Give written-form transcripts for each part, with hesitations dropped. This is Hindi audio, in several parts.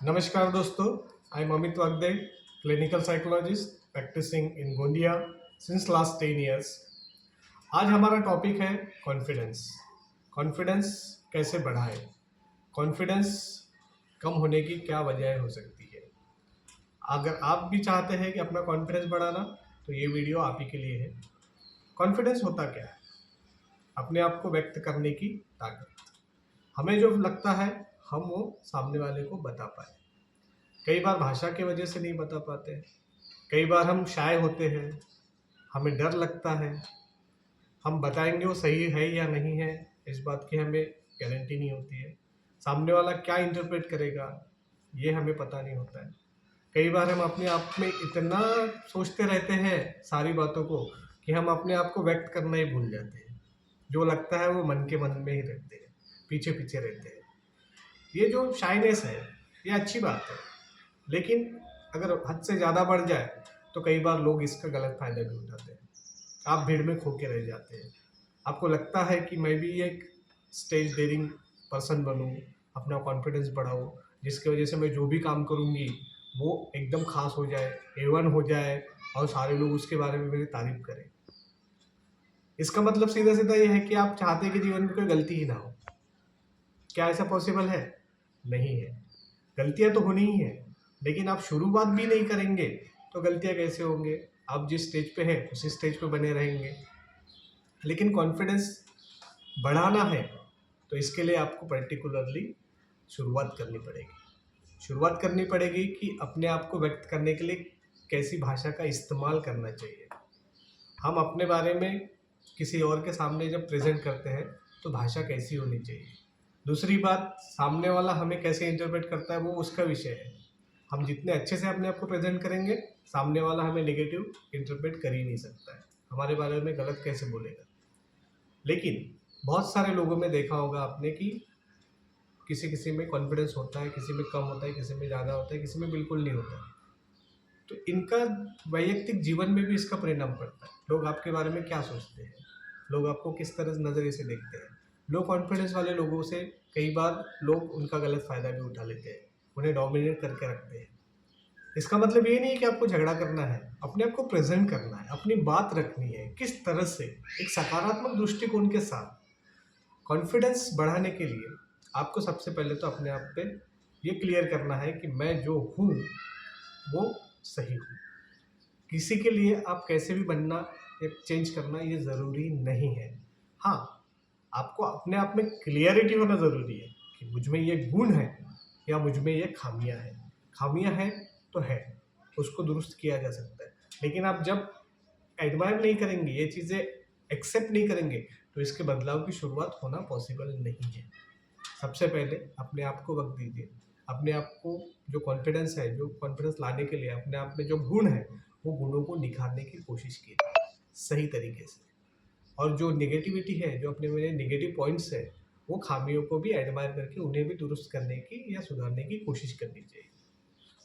नमस्कार दोस्तों, I am Amit Wagde, clinical psychologist practising in Gondia since last 10 years. आज हमारा टॉपिक है कॉन्फिडेंस। कॉन्फिडेंस कैसे बढ़ाएं? कॉन्फिडेंस कम होने की क्या वजह हो सकती है? अगर आप भी चाहते हैं कि अपना कॉन्फिडेंस बढ़ाना, तो ये वीडियो आप ही के लिए है। कॉन्फिडेंस होता क्या है? अपने आप को व्यक्त करने की ताकत। हमें जो लगता है हम वो सामने वाले को बता पाए। कई बार भाषा की वजह से नहीं बता पाते, कई बार हम शाय होते हैं, हमें डर लगता है, हम बताएंगे वो सही है या नहीं है, इस बात की हमें गारंटी नहीं होती है। सामने वाला क्या इंटरप्रेट करेगा ये हमें पता नहीं होता है। कई बार हम अपने आप में इतना सोचते रहते हैं सारी बातों को कि हम अपने आप को व्यक्त करना ही भूल जाते हैं। जो लगता है वो मन के मन में ही रहते हैं, पीछे पीछे रहते हैं। ये जो शाइनेस है ये अच्छी बात है, लेकिन अगर हद से ज़्यादा बढ़ जाए तो कई बार लोग इसका गलत फायदा भी उठाते हैं। आप भीड़ में खो के रह जाते हैं। आपको लगता है कि मैं भी एक स्टेज डेयरिंग पर्सन बनूं, अपना कॉन्फिडेंस बढ़ाऊं, जिसकी वजह से मैं जो भी काम करूंगी वो एकदम खास हो जाए, A1 हो जाए और सारे लोग उसके बारे में मेरी तारीफ करें। इसका मतलब सीधा सीधा ये है कि आप चाहते हैं कि जीवन में कोई गलती ही ना हो। क्या ऐसा पॉसिबल है? नहीं है। गलतियां तो होनी ही है, लेकिन आप शुरुआत भी नहीं करेंगे तो गलतियां कैसे होंगे? आप जिस स्टेज पे हैं उसी स्टेज पे बने रहेंगे। लेकिन कॉन्फिडेंस बढ़ाना है तो इसके लिए आपको पर्टिकुलरली शुरुआत करनी पड़ेगी। शुरुआत करनी पड़ेगी कि अपने आप को व्यक्त करने के लिए कैसी भाषा का इस्तेमाल करना चाहिए। हम अपने बारे में किसी और के सामने जब प्रेजेंट करते हैं तो भाषा कैसी होनी चाहिए। दूसरी बात, सामने वाला हमें कैसे इंटरप्रेट करता है वो उसका विषय है। हम जितने अच्छे से अपने आप को प्रेजेंट करेंगे, सामने वाला हमें नेगेटिव इंटरप्रेट कर ही नहीं सकता है, हमारे बारे में गलत कैसे बोलेगा। लेकिन बहुत सारे लोगों में देखा होगा आपने कि किसी किसी में कॉन्फिडेंस होता है, किसी में कम होता है, किसी में ज़्यादा होता है, किसी में बिल्कुल नहीं होता है। तो इनका वैयक्तिक जीवन में भी इसका परिणाम पड़ता है। लोग आपके बारे में क्या सोचते हैं, लोग आपको किस तरह नज़रिए से देखते हैं। लो कॉन्फिडेंस वाले लोगों से कई बार लोग उनका गलत फ़ायदा भी उठा लेते हैं, उन्हें डोमिनेट करके रखते हैं। इसका मतलब ये नहीं है कि आपको झगड़ा करना है, अपने आप को प्रेजेंट करना है, अपनी बात रखनी है किस तरह से, एक सकारात्मक दृष्टिकोण के साथ। कॉन्फिडेंस बढ़ाने के लिए आपको सबसे पहले तो अपने आप पे ये क्लियर करना है कि मैं जो हूँ वो सही हूँ। किसी के लिए आप कैसे भी बनना या चेंज करना ये ज़रूरी नहीं है। हाँ, आपको अपने आप में क्लियरिटी होना ज़रूरी है कि मुझ में ये गुण है या मुझ में ये खामियां हैं। खामियां हैं तो है, उसको दुरुस्त किया जा सकता है। लेकिन आप जब एडमायर नहीं करेंगे, ये चीज़ें एक्सेप्ट नहीं करेंगे, तो इसके बदलाव की शुरुआत होना पॉसिबल नहीं है। सबसे पहले अपने आप को वक्त दीजिए। अपने आप को जो कॉन्फिडेंस है, जो कॉन्फिडेंस लाने के लिए अपने आप में जो गुण है, वो गुणों को निखारने की कोशिश कीजिए सही तरीके से। और जो नेगेटिविटी है, जो अपने मेरे नेगेटिव पॉइंट्स है, वो खामियों को भी एडमायर करके उन्हें भी दुरुस्त करने की या सुधारने की कोशिश करनी चाहिए।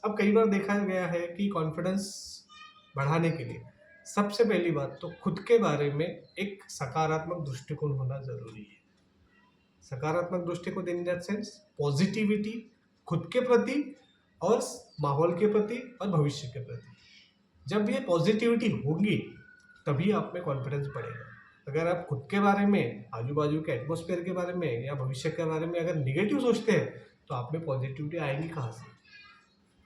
अब कई बार देखा गया है कि कॉन्फिडेंस बढ़ाने के लिए सबसे पहली बात तो खुद के बारे में एक सकारात्मक दृष्टिकोण होना ज़रूरी है। सकारात्मक दृष्टिकोण इन दैट सेंस पॉजिटिविटी खुद के प्रति और माहौल के प्रति और भविष्य के प्रति। जब ये पॉजिटिविटी होगी तभी आप में कॉन्फिडेंस बढ़ेगा। अगर आप खुद के बारे में, आजू बाजू के एटमॉस्फेयर के बारे में या भविष्य के बारे में अगर निगेटिव सोचते हैं तो आप में पॉजिटिविटी आएगी कहाँ से?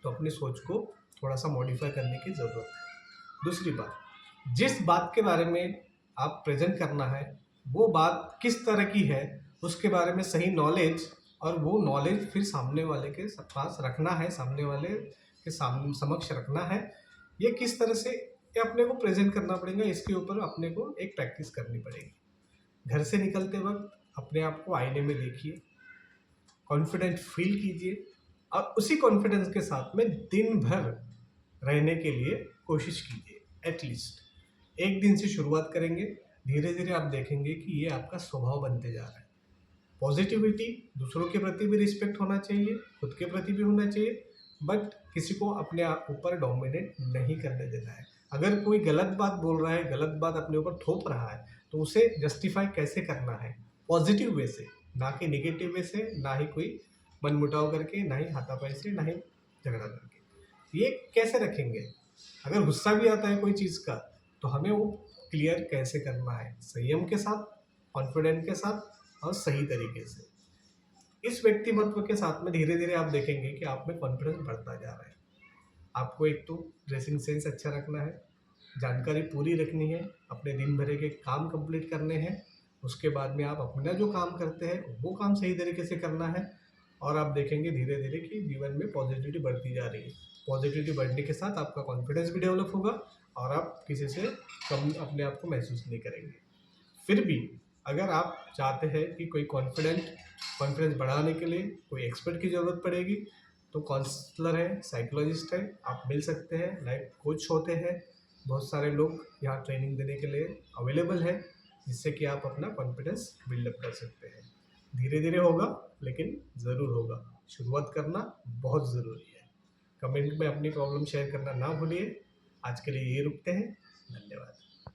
तो अपनी सोच को थोड़ा सा मॉडिफाई करने की ज़रूरत है। दूसरी बात, जिस बात के बारे में आप प्रेजेंट करना है वो बात किस तरह की है, उसके बारे में सही नॉलेज, और वो नॉलेज फिर सामने वाले के पास रखना है, सामने वाले के समक्ष रखना है। ये किस तरह से ये अपने को प्रेजेंट करना पड़ेगा, इसके ऊपर अपने को एक प्रैक्टिस करनी पड़ेगी। घर से निकलते वक्त अपने आप को आईने में देखिए, कॉन्फिडेंट फील कीजिए और उसी कॉन्फिडेंस के साथ में दिन भर रहने के लिए कोशिश कीजिए। एटलीस्ट एक दिन से शुरुआत करेंगे, धीरे धीरे आप देखेंगे कि ये आपका स्वभाव बनते जा रहा है। पॉजिटिविटी, दूसरों के प्रति भी रिस्पेक्ट होना चाहिए, खुद के प्रति भी होना चाहिए, बट किसी को अपने आप ऊपर डोमिनेट नहीं करने देना है। अगर कोई गलत बात बोल रहा है, गलत बात अपने ऊपर थोप रहा है, तो उसे जस्टिफाई कैसे करना है? पॉजिटिव वे से, ना कि नेगेटिव वे से, ना ही कोई मनमुटाव करके, ना ही हाथापाई से, ना ही झगड़ा करके। ये कैसे रखेंगे? अगर गुस्सा भी आता है कोई चीज़ का, तो हमें वो क्लियर कैसे करना है, संयम के साथ, कॉन्फिडेंट के साथ और सही तरीके से। इस व्यक्तिमत्व के साथ में धीरे धीरे आप देखेंगे कि आप में कॉन्फिडेंस बढ़ता जा रहा है। आपको एक तो ड्रेसिंग सेंस अच्छा रखना है, जानकारी पूरी रखनी है, अपने दिन भर के काम कंप्लीट करने हैं, उसके बाद में आप अपना जो काम करते हैं वो काम सही तरीके से करना है, और आप देखेंगे धीरे धीरे कि जीवन में पॉजिटिविटी बढ़ती जा रही है। पॉजिटिविटी बढ़ने के साथ आपका कॉन्फिडेंस भी डेवलप होगा और आप किसी से कम अपने आप को महसूस नहीं करेंगे। फिर भी अगर आप चाहते हैं कि कोई कॉन्फिडेंस बढ़ाने के लिए कोई एक्सपर्ट की ज़रूरत पड़ेगी, तो काउंसलर है, साइकोलॉजिस्ट है, आप मिल सकते हैं। लाइफ कोच होते हैं, बहुत सारे लोग यहाँ ट्रेनिंग देने के लिए अवेलेबल है, जिससे कि आप अपना कॉन्फिडेंस बिल्डअप कर सकते हैं। धीरे धीरे होगा, लेकिन ज़रूर होगा। शुरुआत करना बहुत ज़रूरी है। कमेंट में अपनी प्रॉब्लम शेयर करना ना भूलिए। आज के लिए ये रुकते हैं। धन्यवाद।